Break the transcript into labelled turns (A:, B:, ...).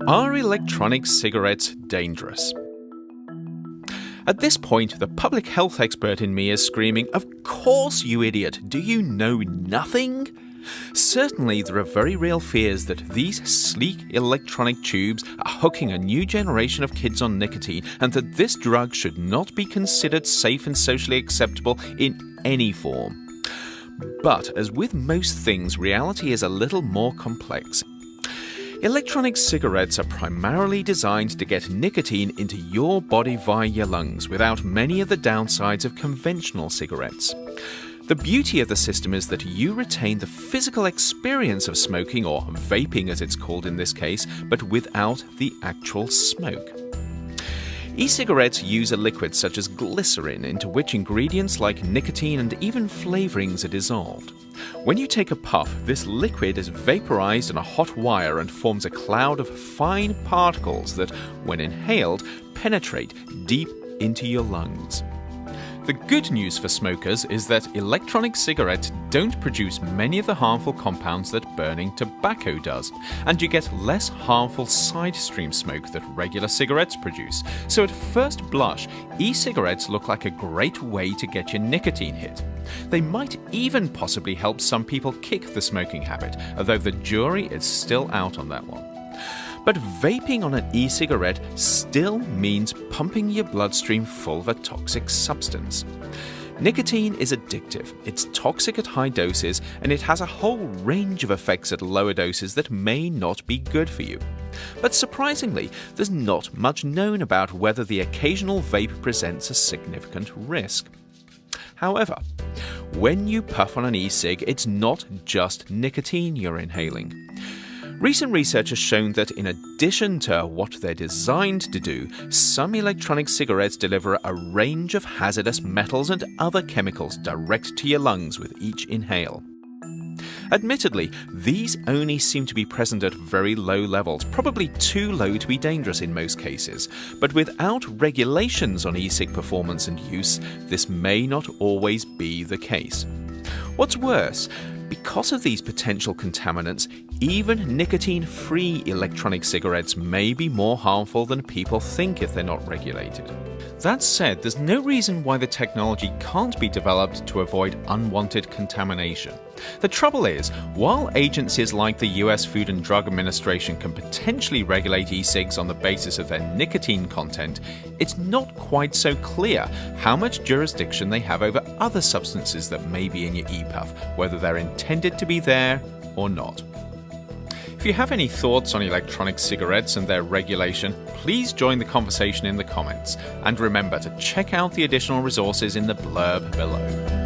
A: Are electronic cigarettes dangerous? At this point, the public health expert in me is screaming, "Of course, you idiot! Do you know nothing?" Certainly, there are very real fears that these sleek electronic tubes are hooking a new generation of kids on nicotine, and that this drug should not be considered safe and socially acceptable in any form. But, as with most things, reality is a little more complex. Electronic cigarettes are primarily designed to get nicotine into your body via your lungs, without many of the downsides of conventional cigarettes. The beauty of the system is that you retain the physical experience of smoking, or vaping as it's called in this case, but without the actual smoke. E-cigarettes use a liquid such as glycerin, into which ingredients like nicotine and even flavorings are dissolved. When you take a puff, this liquid is vaporized on a hot wire and forms a cloud of fine particles that, when inhaled, penetrate deep into your lungs. The good news for smokers is that electronic cigarettes don't produce many of the harmful compounds that burning tobacco does, and you get less harmful side stream smoke that regular cigarettes produce. So at first blush, e-cigarettes look like a great way to get your nicotine hit. They might even possibly help some people kick the smoking habit, although the jury is still out on that one. But vaping on an e-cigarette still means pumping your bloodstream full of a toxic substance. Nicotine is addictive, it's toxic at high doses, and it has a whole range of effects at lower doses that may not be good for you. But surprisingly, there's not much known about whether the occasional vape presents a significant risk. However, when you puff on an e-cig, it's not just nicotine you're inhaling. Recent research has shown that in addition to what they're designed to do, some electronic cigarettes deliver a range of hazardous metals and other chemicals direct to your lungs with each inhale. Admittedly, these only seem to be present at very low levels, probably too low to be dangerous in most cases. But without regulations on e-cig performance and use, this may not always be the case. What's worse, because of these potential contaminants, even nicotine-free electronic cigarettes may be more harmful than people think if they're not regulated. That said, there's no reason why the technology can't be developed to avoid unwanted contamination. The trouble is, while agencies like the US Food and Drug Administration can potentially regulate e-cigs on the basis of their nicotine content, it's not quite so clear how much jurisdiction they have over other substances that may be in your e-puff, whether they're intended to be there or not. If you have any thoughts on electronic cigarettes and their regulation, please join the conversation in the comments. And remember to check out the additional resources in the blurb below.